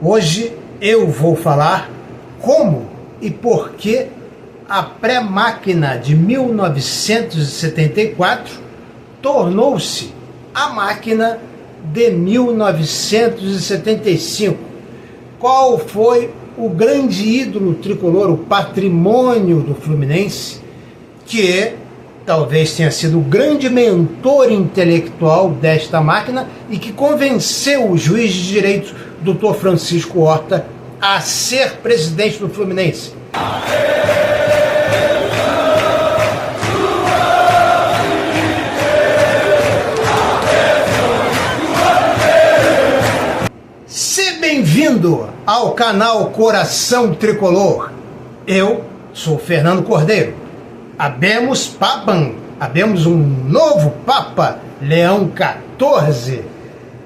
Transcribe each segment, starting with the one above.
Hoje eu vou falar como e por que a pré-máquina de 1974 tornou-se a máquina de 1975. Qual foi o grande ídolo tricolor, o patrimônio do Fluminense, que talvez tenha sido o grande mentor intelectual desta máquina e que convenceu o juiz de direito, Dr. Francisco Horta, a ser presidente do Fluminense. Seja bem-vindo ao canal Coração Tricolor. Eu sou Fernando Cordeiro. Habemos Papam, habemos um novo Papa, Leão XIV,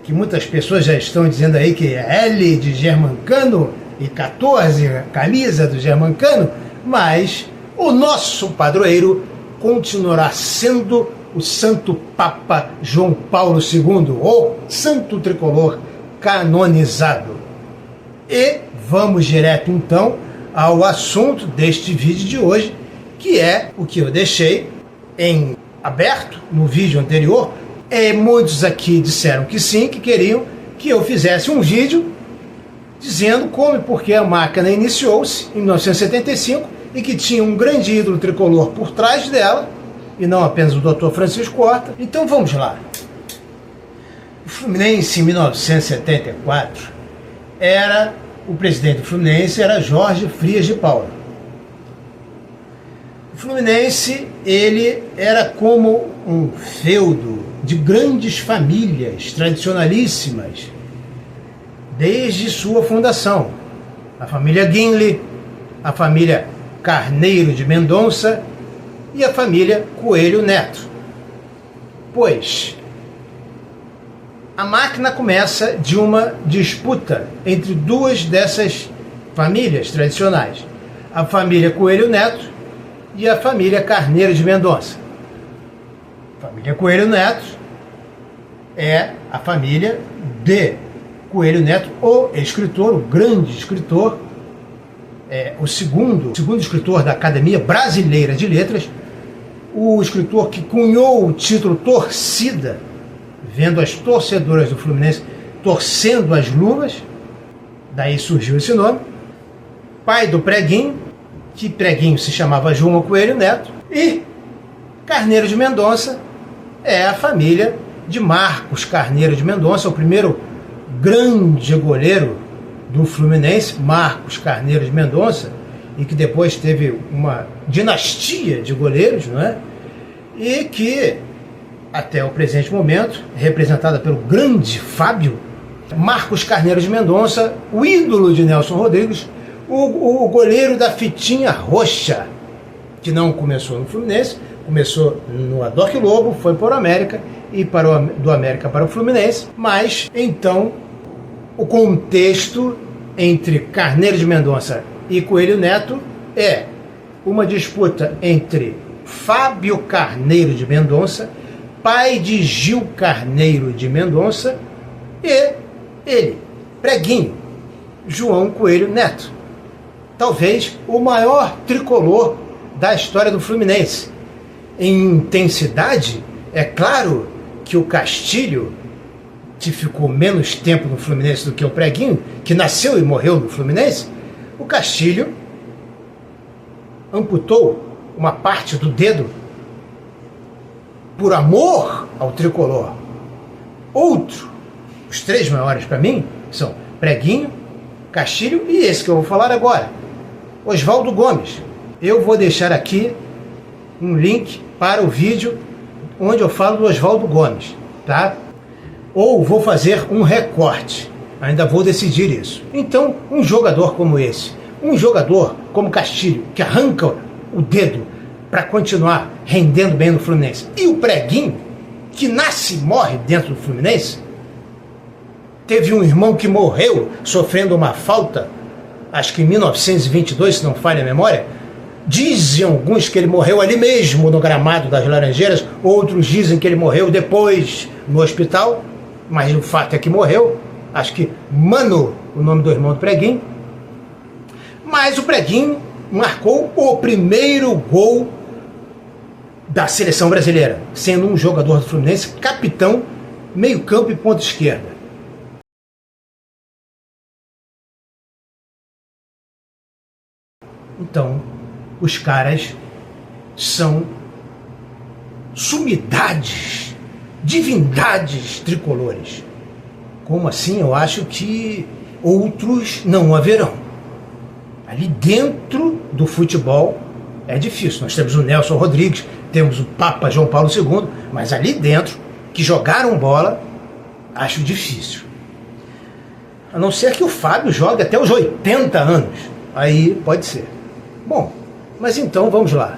que muitas pessoas já estão dizendo aí que é L de Germancano e 14, camisa do Germancano, mas o nosso padroeiro continuará sendo o Santo Papa João Paulo II, ou Santo Tricolor canonizado. E vamos direto então ao assunto deste vídeo de hoje, que é o que eu deixei em aberto no vídeo anterior. Muitos aqui disseram que sim, que queriam que eu fizesse um vídeo dizendo como e por que a máquina iniciou-se em 1975 e que tinha um grande ídolo tricolor por trás dela, e não apenas o Dr. Francisco Horta. Então vamos lá. O Fluminense em 1974 o presidente do Fluminense era Jorge Frias de Paula. O Fluminense, ele era como um feudo de grandes famílias tradicionalíssimas desde sua fundação. A família Guinle, a família Carneiro de Mendonça e a família Coelho Neto. Pois a máquina começa de uma disputa entre duas dessas famílias tradicionais, a família Coelho Neto e a família Carneiro de Mendonça. A família Coelho Neto é a família de Coelho Neto, o escritor, o grande escritor, o segundo escritor da Academia Brasileira de Letras, o escritor que cunhou o título Torcida, vendo as torcedoras do Fluminense torcendo as luvas, daí surgiu esse nome, pai do Preguinho, que Preguinho se chamava João Coelho Neto, e Carneiro de Mendonça é a família de Marcos Carneiro de Mendonça, o primeiro grande goleiro do Fluminense, Marcos Carneiro de Mendonça, e que depois teve uma dinastia de goleiros, não é? E que, até o presente momento, representada pelo grande Fábio, Marcos Carneiro de Mendonça, o ídolo de Nelson Rodrigues, o goleiro da fitinha roxa, que não começou no Fluminense, começou no Adoc Lobo, foi para o América e do América para o Fluminense, mas então o contexto entre Carneiro de Mendonça e Coelho Neto é uma disputa entre Fábio Carneiro de Mendonça, pai de Gil Carneiro de Mendonça, e ele, Preguinho, João Coelho Neto. Talvez o maior tricolor da história do Fluminense. Em intensidade, é claro que o Castilho, que ficou menos tempo no Fluminense do que o Preguinho, que nasceu e morreu no Fluminense, o Castilho amputou uma parte do dedo por amor ao tricolor. Os três maiores para mim são Preguinho, Castilho e esse que eu vou falar agora, Oswaldo Gomes. Eu vou deixar aqui um link para o vídeo onde eu falo do Oswaldo Gomes, tá? Ou vou fazer um recorte, ainda vou decidir isso. Então, um jogador como esse, um jogador como Castilho, que arranca o dedo para continuar rendendo bem no Fluminense, e o Preguinho, que nasce e morre dentro do Fluminense, teve um irmão que morreu sofrendo uma falta, acho que em 1922, se não falha a memória. Dizem alguns que ele morreu ali mesmo no gramado das Laranjeiras, outros dizem que ele morreu depois no hospital, mas o fato é que morreu. Acho que Mano o nome do irmão do Preguinho. Mas o Preguinho marcou o primeiro gol da seleção brasileira, sendo um jogador do Fluminense capitão, meio-campo e ponta esquerda. Então, os caras são sumidades, divindades tricolores. Como assim? Eu acho que outros não haverão. Ali dentro do futebol é difícil. Nós temos o Nelson Rodrigues, temos o Papa João Paulo II, mas ali dentro, que jogaram bola, acho difícil. A não ser que o Fábio jogue até os 80 anos. Aí pode ser. Bom, mas então vamos lá.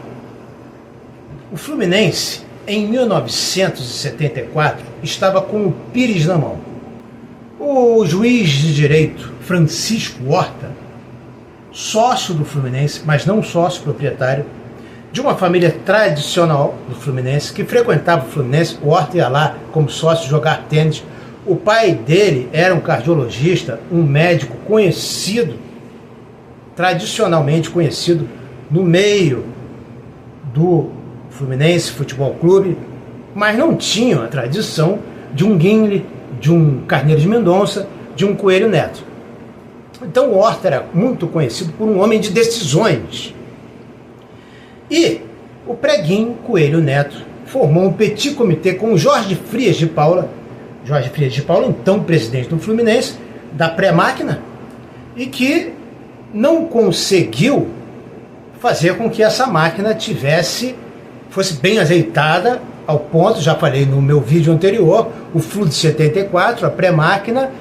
O Fluminense, em 1974, estava com o Pires na mão. O juiz de direito, Francisco Horta, sócio do Fluminense, mas não sócio proprietário, de uma família tradicional do Fluminense, que frequentava o Fluminense. O Horta ia lá como sócio jogar tênis. O pai dele era um cardiologista, um médico conhecido, tradicionalmente conhecido no meio do Fluminense Futebol Clube, mas não tinha a tradição de um Guinle, de um Carneiro de Mendonça, de um Coelho Neto. Então o Horta era muito conhecido por um homem de decisões. E o Preguinho Coelho Neto formou um petit comitê com o Jorge Frias de Paula, então presidente do Fluminense, da pré-máquina, e que não conseguiu fazer com que essa máquina fosse bem azeitada ao ponto, já falei no meu vídeo anterior, o Flu de 74, a pré-máquina,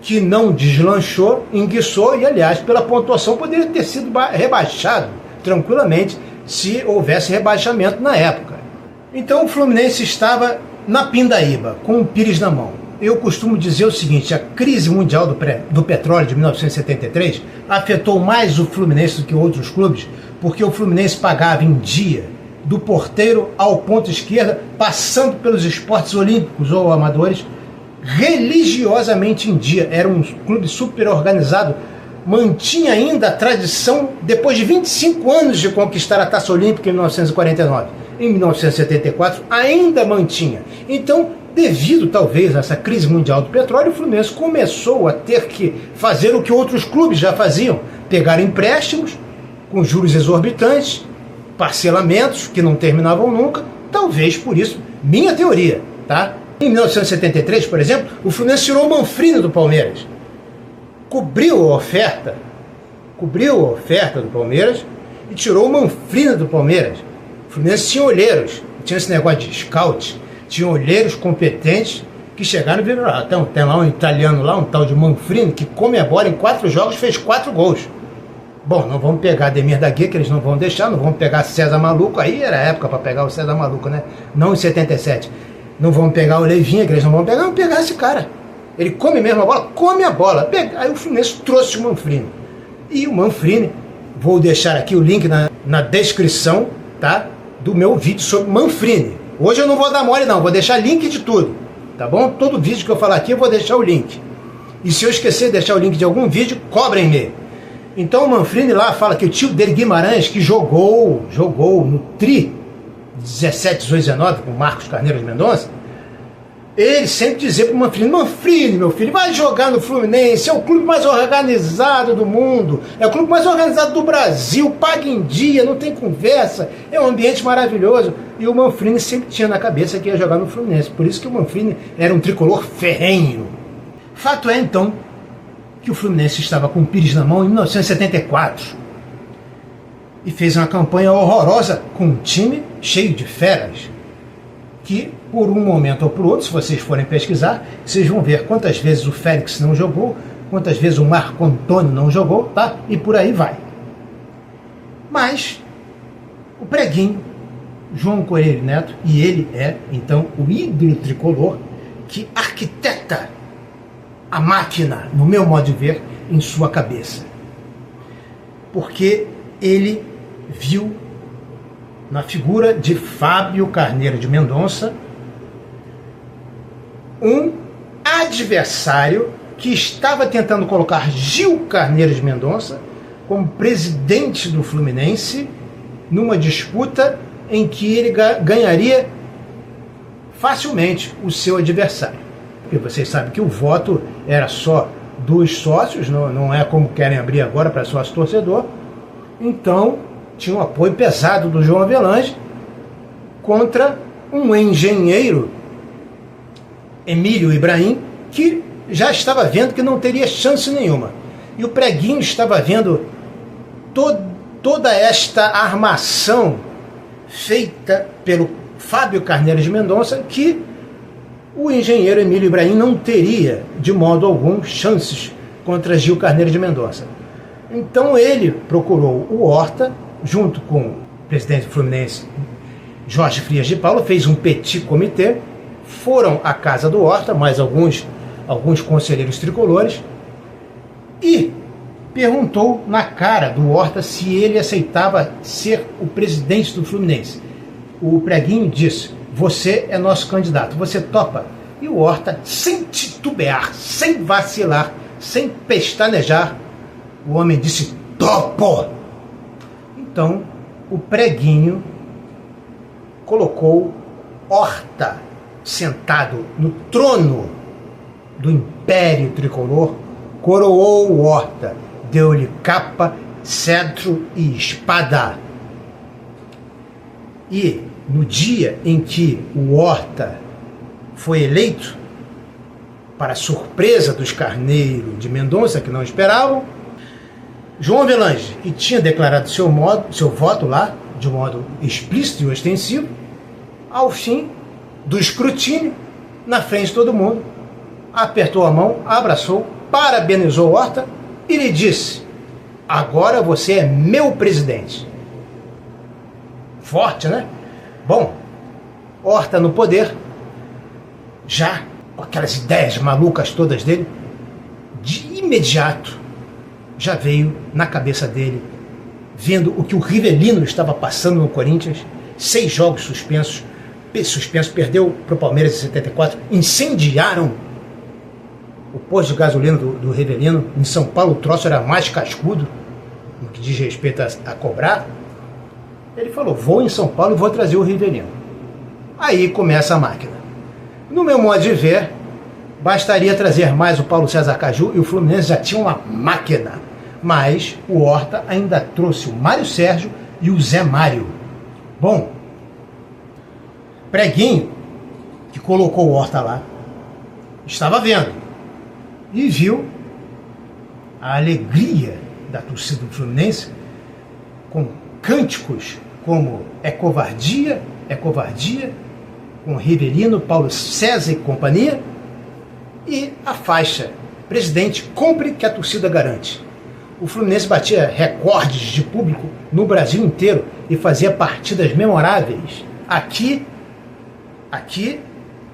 que não deslanchou, enguiçou e, aliás, pela pontuação poderia ter sido rebaixado tranquilamente se houvesse rebaixamento na época. Então o Fluminense estava na pindaíba, com o Pires na mão. Eu costumo dizer o seguinte: a crise mundial do petróleo de 1973 afetou mais o Fluminense do que outros clubes, porque o Fluminense pagava em dia, do porteiro ao ponta esquerda, passando pelos esportes olímpicos ou amadores, religiosamente em dia. Era um clube super organizado, mantinha ainda a tradição depois de 25 anos de conquistar a Taça Olímpica em 1949. Em 1974 ainda mantinha. Então, devido talvez a essa crise mundial do petróleo, o Fluminense começou a ter que fazer o que outros clubes já faziam: pegar empréstimos com juros exorbitantes, parcelamentos que não terminavam nunca. Talvez por isso, minha teoria, tá? Em 1973, por exemplo, o Fluminense tirou o Manfrini do Palmeiras, cobriu a oferta do Palmeiras e tirou o Manfrini do Palmeiras. O Fluminense tinha olheiros, tinha esse negócio de scout, tinha olheiros competentes que chegaram e viram: então, tem lá um italiano lá, um tal de Manfrini, que come a bola em 4 jogos, fez 4 gols. Bom, não vamos pegar Ademir da Guia, que eles não vão deixar, não vamos pegar César Maluco, aí era a época para pegar o César Maluco, né? Não em 77. Não vamos pegar o Leivinha, que eles não vão pegar, vamos pegar esse cara. Ele come mesmo a bola? Come a bola. Aí o Fluminense trouxe o Manfrini. E o Manfrini, vou deixar aqui o link na descrição, tá? Do meu vídeo sobre Manfrini. Hoje eu não vou dar mole não, vou deixar link de tudo, tá bom? Todo vídeo que eu falar aqui eu vou deixar o link. E se eu esquecer de deixar o link de algum vídeo, cobrem-me. Então o Manfrini lá fala que o tio dele, Guimarães, que jogou no Tri 17, 18, 19 com o Marcos Carneiro de Mendonça, ele sempre dizia para o Manfrini: Manfrini, meu filho, vai jogar no Fluminense, é o clube mais organizado do mundo, é o clube mais organizado do Brasil, paga em dia, não tem conversa, é um ambiente maravilhoso. E o Manfrini sempre tinha na cabeça que ia jogar no Fluminense, por isso que o Manfrini era um tricolor ferrenho. Fato é, então, que o Fluminense estava com o Pires na mão em 1974 e fez uma campanha horrorosa com um time cheio de feras, que por um momento ou por outro, se vocês forem pesquisar, vocês vão ver quantas vezes o Félix não jogou, quantas vezes o Marco Antônio não jogou, tá? E por aí vai. Mas o Preguinho, João Coelho Neto, e ele é então o ídolo tricolor que arquiteta a máquina, no meu modo de ver, em sua cabeça. Porque ele viu na figura de Fábio Carneiro de Mendonça um adversário que estava tentando colocar Gil Carneiro de Mendonça como presidente do Fluminense numa disputa em que ele ganharia facilmente o seu adversário. Porque vocês sabem que o voto era só dos sócios, não é como querem abrir agora para sócio-torcedor. Então, tinha um apoio pesado do João Avelange contra um engenheiro, Emílio Ibrahim, que já estava vendo que não teria chance nenhuma. E o Preguinho estava vendo toda esta armação feita pelo Fábio Carneiro de Mendonça, que o engenheiro Emílio Ibrahim não teria, de modo algum, chances contra Gil Carneiro de Mendonça. Então ele procurou o Horta, junto com o presidente do Fluminense, Jorge Frias de Paula, fez um petit comitê, foram à casa do Horta, mais alguns conselheiros tricolores, e perguntou na cara do Horta se ele aceitava ser o presidente do Fluminense. O Preguinho disse: você é nosso candidato, você topa? E o Horta, sem titubear, sem vacilar, sem pestanejar, o homem disse: topo! Então, o Preguinho colocou Horta sentado no trono do Império Tricolor, coroou o Horta, deu-lhe capa, cetro e espada. E no dia em que o Horta foi eleito, para surpresa dos Carneiro de Mendonça, que não esperavam, João Avelange, que tinha declarado seu voto lá, de modo explícito e ostensivo, ao fim do escrutínio, na frente de todo mundo, apertou a mão, abraçou, parabenizou Horta e lhe disse: agora você é meu presidente. Forte, né? Bom, Horta no poder, já com aquelas ideias malucas todas dele, de imediato já veio na cabeça dele, vendo o que o Rivelino estava passando no Corinthians, 6 jogos suspensos, perdeu para o Palmeiras em 74, incendiaram o posto de gasolina do Rivelino. Em São Paulo o troço era mais cascudo no que diz respeito a cobrar. Ele falou: vou em São Paulo e vou trazer o Rivelino. Aí começa a máquina. No meu modo de ver, bastaria trazer mais o Paulo César Caju e o Fluminense já tinha uma máquina. Mas o Horta ainda trouxe o Mário Sérgio e o Zé Mário. Bom, Preguinho, que colocou o Horta lá, estava vendo e viu a alegria da torcida do Fluminense com cânticos como é covardia, com Rivelino, Paulo César e companhia, e a faixa: presidente, compre que a torcida garante. O Fluminense batia recordes de público no Brasil inteiro e fazia partidas memoráveis aqui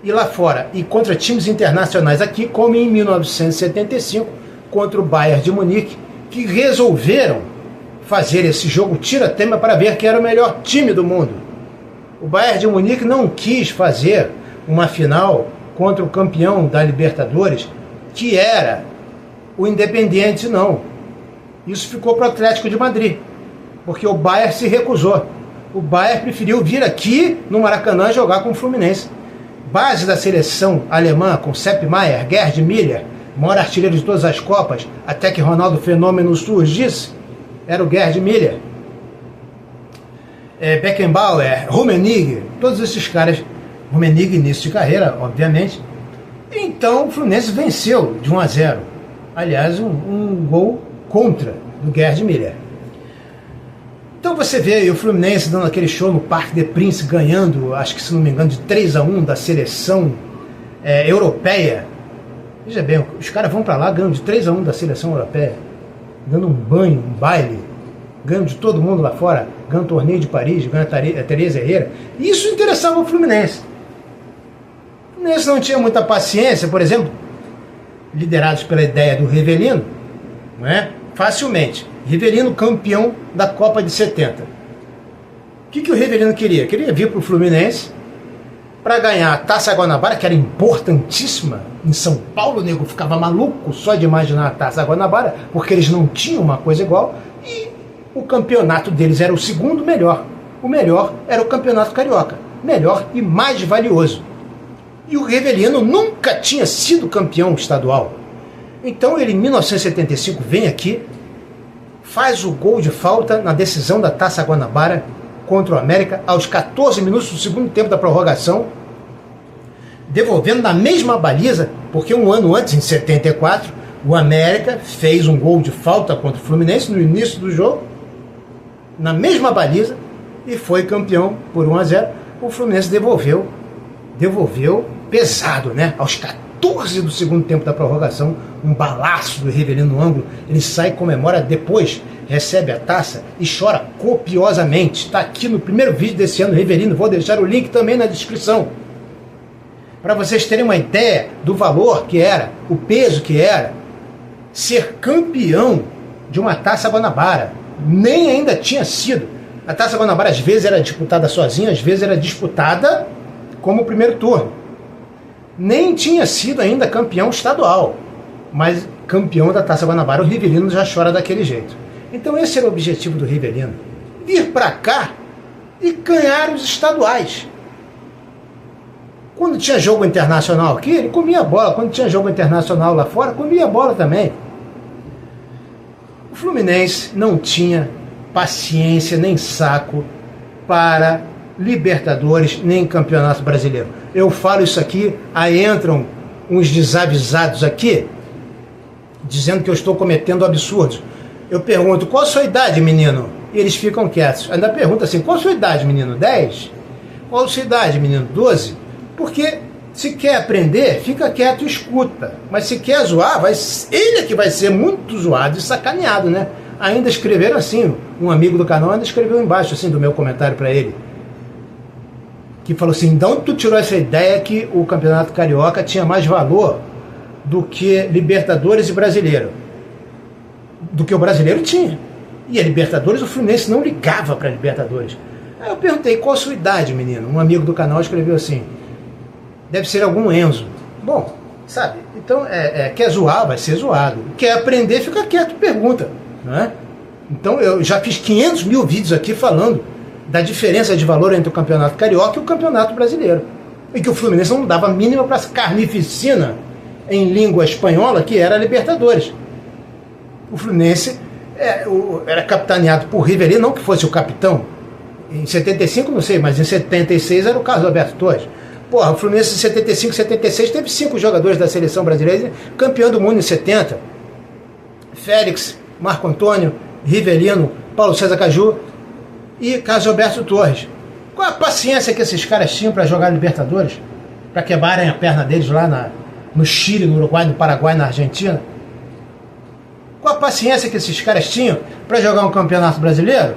e lá fora, e contra times internacionais aqui, como em 1975 contra o Bayern de Munique, que resolveram fazer esse jogo tira-tema para ver quem era o melhor time do mundo. O Bayern de Munique não quis fazer uma final contra o campeão da Libertadores, que era o Independiente, não. Isso ficou para o Atlético de Madrid, porque o Bayern se recusou. O Bayern preferiu vir aqui no Maracanã jogar com o Fluminense. Base da seleção alemã com Sepp Maier, Gerd Müller, maior artilheiro de todas as Copas, até que Ronaldo Fenômeno surgisse, era o Gerd Müller. Beckenbauer, Rummenigge, todos esses caras. Rummenigge início de carreira, obviamente. Então o Fluminense venceu de 1-0. Aliás, um gol contra do Gerd Müller. Então você vê aí o Fluminense dando aquele show no Parque des Princes, ganhando, acho que se não me engano, de 3-1 da seleção europeia. Veja bem, os caras vão para lá, ganham de 3-1 da seleção europeia, dando um banho, um baile, ganham de todo mundo lá fora, ganham o torneio de Paris, ganham a Teresa Herrera. E isso interessava o Fluminense. O Fluminense não tinha muita paciência, por exemplo, liderados pela ideia do Rivelino, não é? Facilmente. Rivelino campeão da Copa de 70. O que o Rivelino queria? Queria vir para o Fluminense para ganhar a Taça Guanabara, que era importantíssima. Em São Paulo, o nego ficava maluco só de imaginar a Taça Guanabara, porque eles não tinham uma coisa igual, e o campeonato deles era o segundo melhor. O melhor era o Campeonato Carioca, melhor e mais valioso. E o Rivelino nunca tinha sido campeão estadual. Então ele, em 1975, vem aqui, faz o gol de falta na decisão da Taça Guanabara contra o América, aos 14 minutos do segundo tempo da prorrogação, devolvendo na mesma baliza, porque um ano antes, em 74, o América fez um gol de falta contra o Fluminense no início do jogo, na mesma baliza, e foi campeão por 1-0. O Fluminense devolveu pesado, né? Aos 14 do segundo tempo da prorrogação, um balaço do Rivelino no ângulo, ele sai e comemora, depois recebe a taça e chora copiosamente. Está aqui no primeiro vídeo desse ano, Rivelino, vou deixar o link também na descrição, para vocês terem uma ideia do valor que era, o peso que era, ser campeão de uma Taça Guanabara. Nem ainda tinha sido. A Taça Guanabara às vezes era disputada sozinha, às vezes era disputada como o primeiro turno. Nem tinha sido ainda campeão estadual, mas campeão da Taça Guanabara. O Rivelino já chora daquele jeito. Então esse era o objetivo do Rivelino, vir para cá e ganhar os estaduais. Quando tinha jogo internacional aqui, ele comia bola. Quando tinha jogo internacional lá fora, comia bola também. O Fluminense não tinha paciência nem saco para Libertadores nem Campeonato Brasileiro. Eu falo isso aqui, aí entram uns desavisados aqui, dizendo que eu estou cometendo absurdos. Eu pergunto, qual a sua idade, menino? E eles ficam quietos. Ainda pergunta assim, qual a sua idade, menino? 10? Qual a sua idade, menino? 12? Porque se quer aprender, fica quieto e escuta. Mas se quer zoar, ele é que vai ser muito zoado e sacaneado, né? Ainda escreveram assim, um amigo do canal ainda escreveu embaixo assim do meu comentário para ele, que falou assim, então tu tirou essa ideia que o Campeonato Carioca tinha mais valor do que Libertadores e Brasileiro. Do que o Brasileiro tinha. E a Libertadores, o Fluminense não ligava para a Libertadores. Aí eu perguntei, qual a sua idade, menino? Um amigo do canal escreveu assim, deve ser algum Enzo. Bom, sabe, então quer zoar, vai ser zoado. Quer aprender, fica quieto e pergunta. Não é? Então eu já fiz 500 mil vídeos aqui falando da diferença de valor entre o Campeonato Carioca e o Campeonato Brasileiro. E que o Fluminense não dava a mínima para essa carnificina em língua espanhola que era a Libertadores. O Fluminense era capitaneado por Rivelino, não que fosse o capitão. Em 75 não sei, mas em 76 era o Carlos Alberto Torres. Porra, o Fluminense em 75, 76 teve 5 jogadores da seleção brasileira, campeão do mundo em 70. Félix, Marco Antônio, Rivelino, Paulo César Caju e Carlos Alberto Torres. Qual a paciência que esses caras tinham para jogar Libertadores? Para quebrarem a perna deles lá no Chile, no Uruguai, no Paraguai, na Argentina? Qual a paciência que esses caras tinham para jogar um campeonato brasileiro?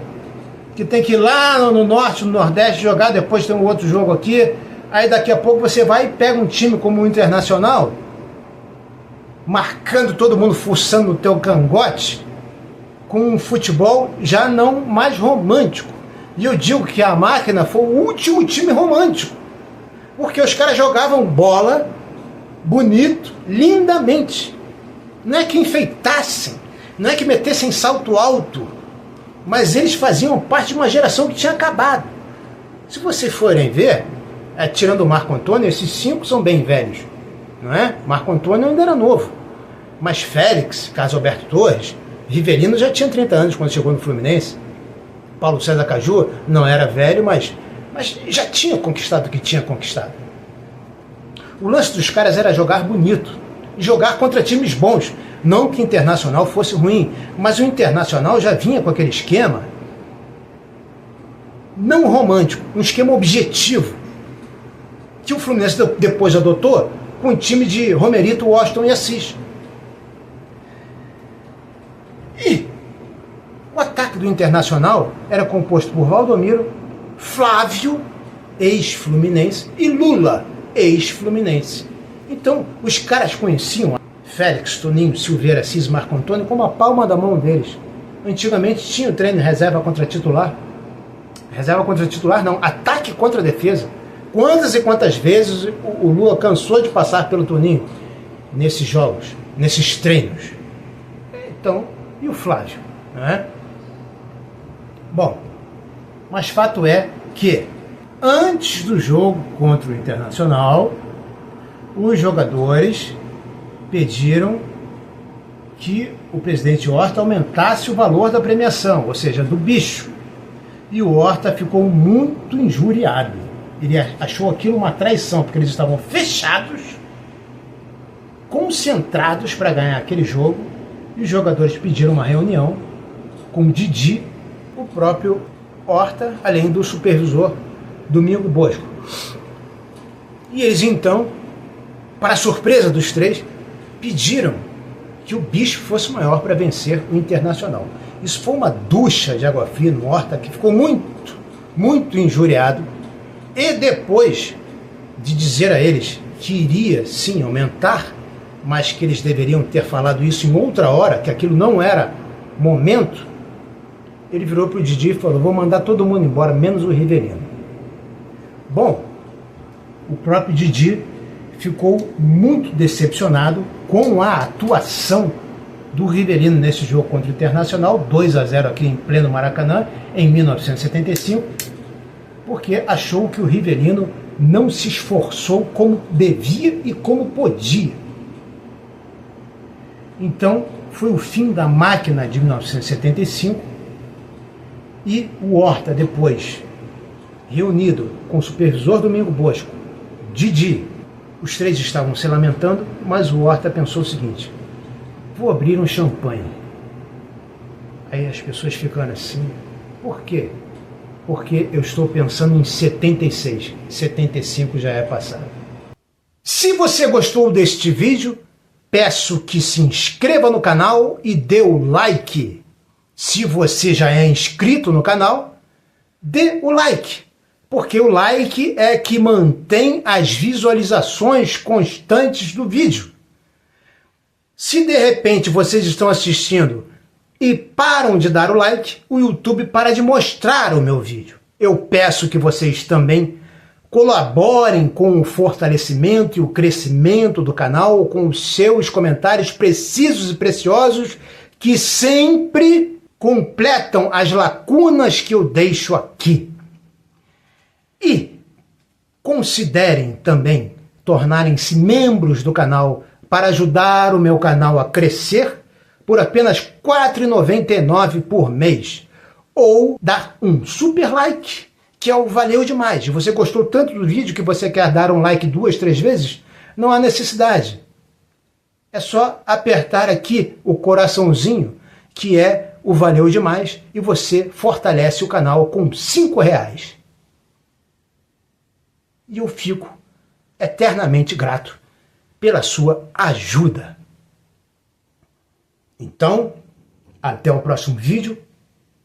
Que tem que ir lá no norte, no nordeste jogar, depois tem um outro jogo aqui, aí daqui a pouco você vai e pega um time como o Internacional, marcando todo mundo, fuçando no teu cangote, com um futebol já não mais romântico. E eu digo que a Máquina foi o último time romântico, porque os caras jogavam bola bonito, lindamente. Não é que enfeitassem, não é que metessem salto alto, mas eles faziam parte de uma geração que tinha acabado. Se vocês forem ver, tirando o Marco Antônio, esses 5 são bem velhos, não é? Marco Antônio ainda era novo, mas Félix, Carlos Alberto Torres, Rivelino já tinha 30 anos quando chegou no Fluminense. Paulo César Caju não era velho, mas já tinha conquistado o que tinha conquistado. O lance dos caras era jogar bonito, jogar contra times bons. Não que o Internacional fosse ruim, mas o Internacional já vinha com aquele esquema não romântico, um esquema objetivo, que o Fluminense depois adotou com o time de Romerito, Washington e Assis. E o ataque do Internacional era composto por Valdomiro, Flávio, ex-Fluminense, e Lula, ex-Fluminense. Então, os caras conheciam Félix, Toninho, Silveira, Assis, Marco Antônio como a palma da mão deles. Antigamente tinha o treino reserva contra titular. Reserva contra titular não, ataque contra defesa. Quantas e quantas vezes o Lula cansou de passar pelo Toninho nesses jogos, nesses treinos? Então, e o Flávio? Né? Bom, mas fato é que antes do jogo contra o Internacional, os jogadores pediram que o presidente Horta aumentasse o valor da premiação, ou seja, do bicho. E o Horta ficou muito injuriado. Ele achou aquilo uma traição, porque eles estavam fechados, concentrados para ganhar aquele jogo, e os jogadores pediram uma reunião com o Didi, o próprio Horta, além do supervisor Domingo Bosco. E eles então, para a surpresa dos três, pediram que o bicho fosse maior para vencer o Internacional. Isso foi uma ducha de água fria no Horta, que ficou muito, muito injuriado. E depois de dizer a eles que iria sim aumentar, mas que eles deveriam ter falado isso em outra hora, que aquilo não era momento, ele virou para o Didi e falou: vou mandar todo mundo embora, menos o Rivelino. Bom, o próprio Didi ficou muito decepcionado com a atuação do Rivelino nesse jogo contra o Internacional, 2-0 aqui em pleno Maracanã, em 1975, porque achou que o Rivelino não se esforçou como devia e como podia. Então, foi o fim da máquina de 1975, e o Horta, depois, reunido com o supervisor Domingo Bosco, Didi, os três estavam se lamentando, mas o Horta pensou o seguinte: vou abrir um champanhe. Aí as pessoas ficando assim, por quê? Porque eu estou pensando em 76, 75 já é passado. Se você gostou deste vídeo, peço que se inscreva no canal e dê o like. Se você já é inscrito no canal, dê o like, porque o like é que mantém as visualizações constantes do vídeo. Se de repente vocês estão assistindo e param de dar o like, o YouTube para de mostrar o meu vídeo. Eu peço que vocês também colaborem com o fortalecimento e o crescimento do canal, com os seus comentários precisos e preciosos, que sempre completam as lacunas que eu deixo aqui. E considerem também tornarem-se membros do canal para ajudar o meu canal a crescer por apenas R$ 4,99 por mês. Ou dar um super like, que é o valeu demais. Se você gostou tanto do vídeo que você quer dar um like 2, 3 vezes, não há necessidade. É só apertar aqui o coraçãozinho, que é o valeu demais, e você fortalece o canal com R$ 5. E eu fico eternamente grato pela sua ajuda. Então, até o próximo vídeo,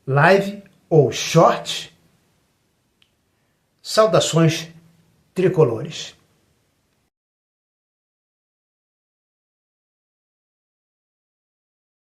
live ou short. Saudações tricolores.